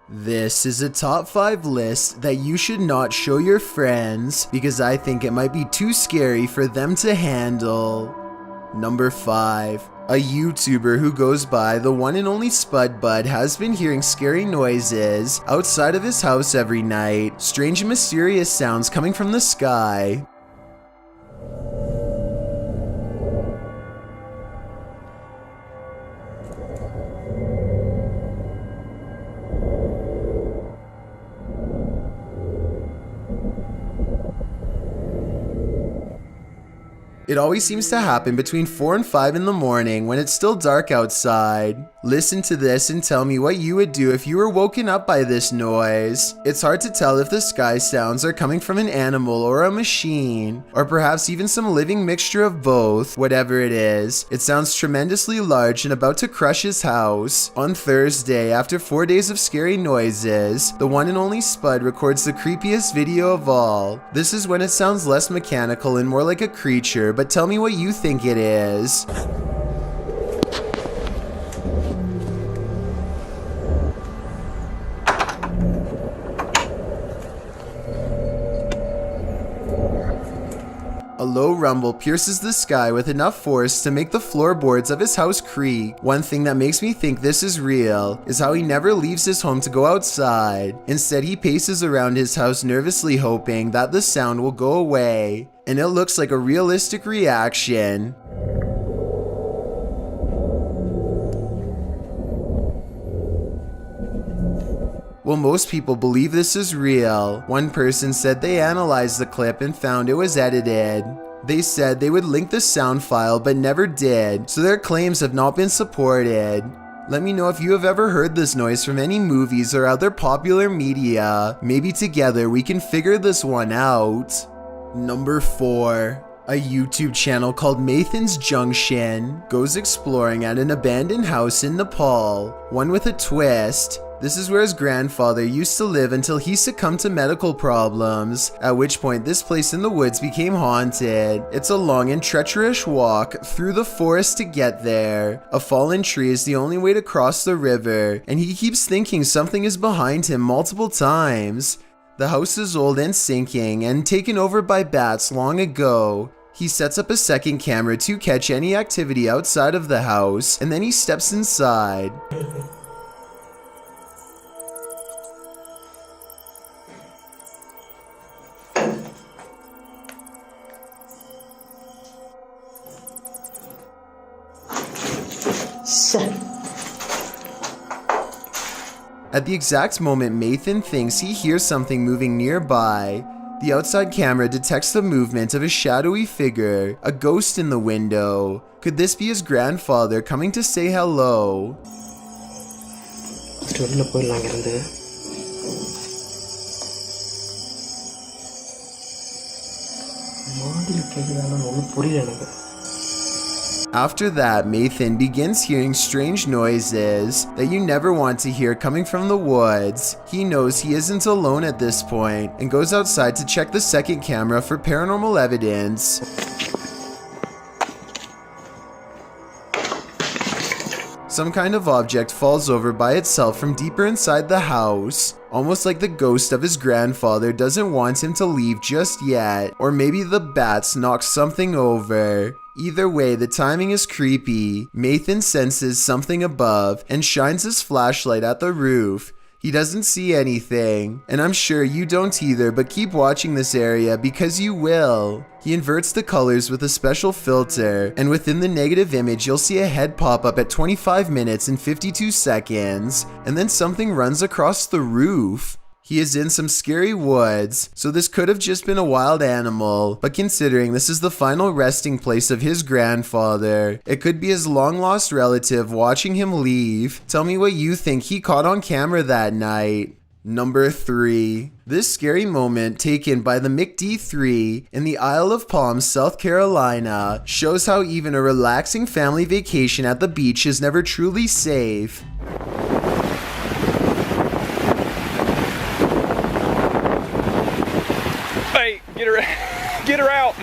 This is a top 5 list that you should not show your friends because I think it might be too scary for them to handle. Number 5. A YouTuber who goes by the one and only Spud Bud has been hearing scary noises outside of his house every night. Strange and mysterious sounds coming from the sky. It always seems to happen between 4 and 5 in the morning when it's still dark outside. Listen to this and tell me what you would do if you were woken up by this noise. It's hard to tell if the sky sounds are coming from an animal or a machine, or perhaps even some living mixture of both. Whatever it is, it sounds tremendously large and about to crush his house. On Thursday, after 4 days of scary noises, the one and only Spud records the creepiest video of all. This is when it sounds less mechanical and more like a creature, but tell me what you think it is. A low rumble pierces the sky with enough force to make the floorboards of his house creak. One thing that makes me think this is real is how he never leaves his home to go outside. Instead, he paces around his house nervously hoping that the sound will go away. And it looks like a realistic reaction. Well, most people believe this is real. One person said they analyzed the clip and found it was edited. They said they would link the sound file but never did, so their claims have not been supported. Let me know if you have ever heard this noise from any movies or other popular media. Maybe together we can figure this one out. Number 4. A YouTube channel called Mathan's Junction goes exploring at an abandoned house in Nepal, one with a twist. This is where his grandfather used to live until he succumbed to medical problems, at which point this place in the woods became haunted. It's a long and treacherous walk through the forest to get there. A fallen tree is the only way to cross the river, and he keeps thinking something is behind him multiple times. The house is old and sinking and taken over by bats long ago. He sets up a second camera to catch any activity outside of the house, and then he steps inside. At the exact moment Mathan thinks he hears something moving nearby, the outside camera detects the movement of a shadowy figure, a ghost in the window. Could this be his grandfather coming to say hello? After that, Mathan begins hearing strange noises that you never want to hear coming from the woods. He knows he isn't alone at this point and goes outside to check the second camera for paranormal evidence. Some kind of object falls over by itself from deeper inside the house, almost like the ghost of his grandfather doesn't want him to leave just yet, or maybe the bats knocked something over. Either way, the timing is creepy. Mathan senses something above and shines his flashlight at the roof. He doesn't see anything, and I'm sure you don't either, but keep watching this area because you will. He inverts the colors with a special filter, and within the negative image you'll see a head pop up at 25 minutes and 52 seconds, and then something runs across the roof. He is in some scary woods, so this could have just been a wild animal, but considering this is the final resting place of his grandfather, it could be his long-lost relative watching him leave. Tell me what you think he caught on camera that night. Number 3. This scary moment taken by the McD3 in the Isle of Palms, South Carolina, shows how even a relaxing family vacation at the beach is never truly safe. Get her out!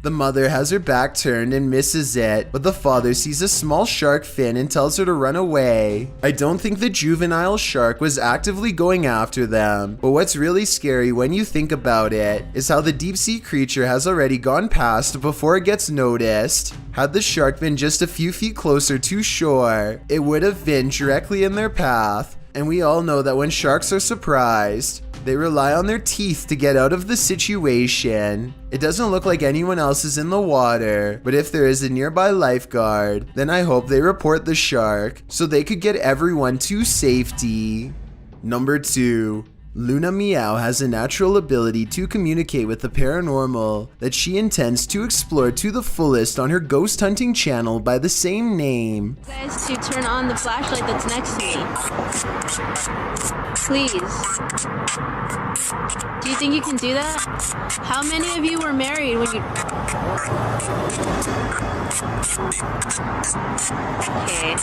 The mother has her back turned and misses it, but the father sees a small shark fin and tells her to run away. I don't think the juvenile shark was actively going after them, but what's really scary when you think about it is how the deep sea creature has already gone past before it gets noticed. Had the shark been just a few feet closer to shore, it would have been directly in their path. And we all know that when sharks are surprised, they rely on their teeth to get out of the situation. It doesn't look like anyone else is in the water, but if there is a nearby lifeguard, then I hope they report the shark so they could get everyone to safety. Number 2. Luna Meow has a natural ability to communicate with the paranormal that she intends to explore to the fullest on her ghost hunting channel by the same name. Guys, to turn on the flashlight that's next to me. Please. Do you think you can do that? How many of you were married when you... Okay.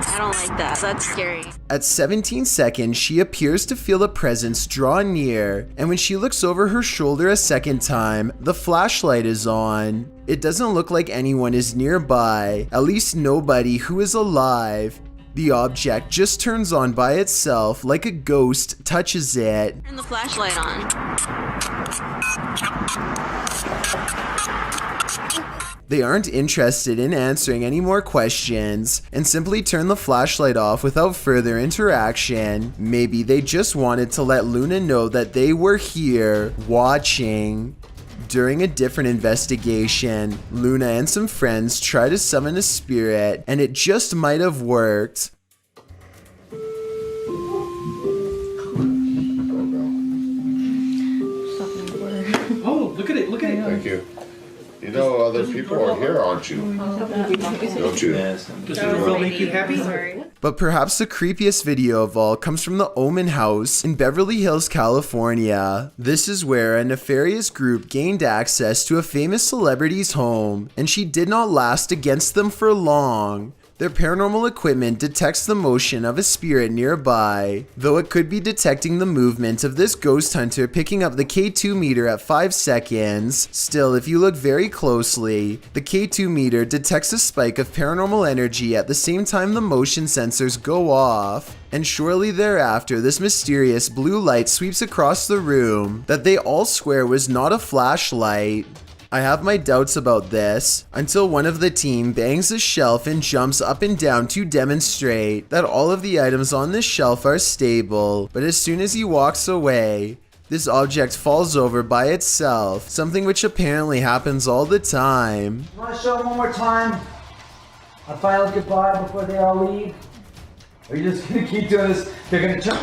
I don't like that. That's scary. At 17 seconds, she appears to feel a presence draw near, and when she looks over her shoulder a second time, the flashlight is on. It doesn't look like anyone is nearby, at least nobody who is alive. The object just turns on by itself like a ghost touches it. Turn the flashlight on. They aren't interested in answering any more questions and simply turn the flashlight off without further interaction. Maybe they just wanted to let Luna know that they were here, watching. During a different investigation, Luna and some friends try to summon a spirit, and it just might have worked. Oh, look at it, look at it. Thank you. You know other people are here, aren't you? Don't you? Does it really make you happy? But perhaps the creepiest video of all comes from the Omen House in Beverly Hills, California. This is where a nefarious group gained access to a famous celebrity's home, and she did not last against them for long. Their paranormal equipment detects the motion of a spirit nearby, though it could be detecting the movement of this ghost hunter picking up the K2 meter at 5 seconds. Still, if you look very closely, the K2 meter detects a spike of paranormal energy at the same time the motion sensors go off. And shortly thereafter, this mysterious blue light sweeps across the room that they all swear was not a flashlight. I have my doubts about this, until one of the team bangs a shelf and jumps up and down to demonstrate that all of the items on this shelf are stable, but as soon as he walks away, this object falls over by itself, something which apparently happens all the time. Want to show them one more time? A final goodbye before they all leave? Or are you just gonna keep doing this? They're gonna jump.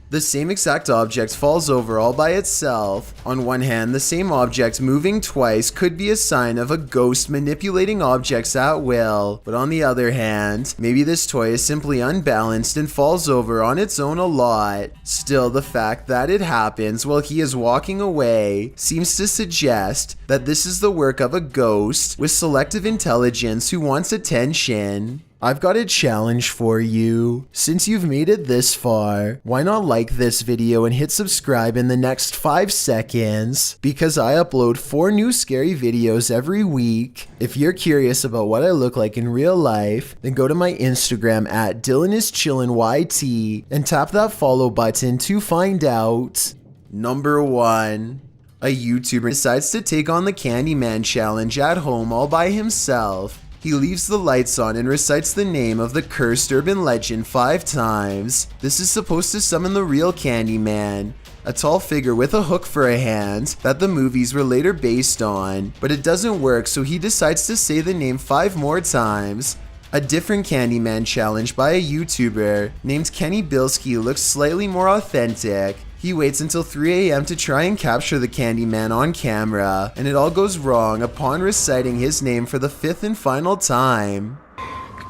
The same exact object falls over all by itself. On one hand, the same object moving twice could be a sign of a ghost manipulating objects at will, but on the other hand, maybe this toy is simply unbalanced and falls over on its own a lot. Still, the fact that it happens while he is walking away seems to suggest that this is the work of a ghost with selective intelligence who wants attention. I've got a challenge for you. Since you've made it this far, why not like this video and hit subscribe in the next 5 seconds? Because I upload 4 new scary videos every week. If you're curious about what I look like in real life, then go to my Instagram at DylanIsChillinYT and tap that follow button to find out. Number 1. A YouTuber decides to take on the Candyman challenge at home all by himself. He leaves the lights on and recites the name of the cursed urban legend 5 times. This is supposed to summon the real Candyman, a tall figure with a hook for a hand that the movies were later based on, but it doesn't work, so he decides to say the name 5 more times. A different Candyman challenge by a YouTuber named Kenny Bilski looks slightly more authentic. He waits until 3 AM to try and capture the Candyman on camera, and it all goes wrong upon reciting his name for the 5th and final time.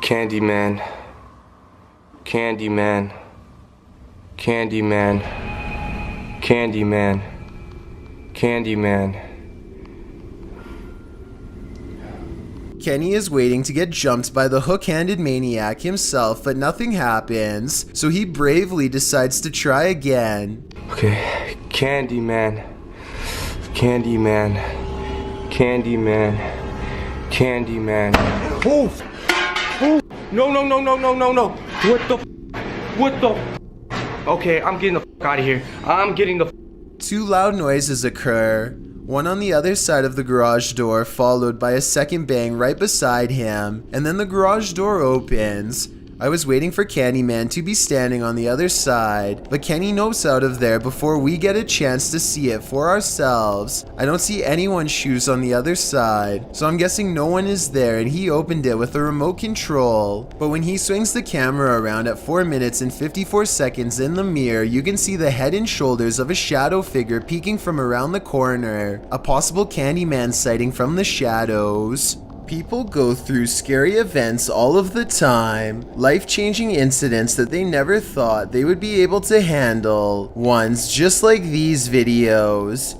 Candyman. Candyman. Candyman. Candyman. Candyman. Kenny is waiting to get jumped by the hook-handed maniac himself, but nothing happens, so he bravely decides to try again. Okay, Candyman. Candyman. Candyman. Candyman. Oh! Oh! No, no, no, no, no, no, no! What the Okay, I'm getting the out of here. I'm getting the Two loud noises occur, one on the other side of the garage door, followed by a second bang right beside him, and then the garage door opens. I was waiting for Candyman to be standing on the other side, but Kenny nopes out of there before we get a chance to see it for ourselves. I don't see anyone's shoes on the other side, so I'm guessing no one is there, and he opened it with a remote control. But when he swings the camera around at 4 minutes and 54 seconds in the mirror, you can see the head and shoulders of a shadow figure peeking from around the corner, a possible Candyman sighting from the shadows. People go through scary events all of the time, life-changing incidents that they never thought they would be able to handle, ones just like these videos.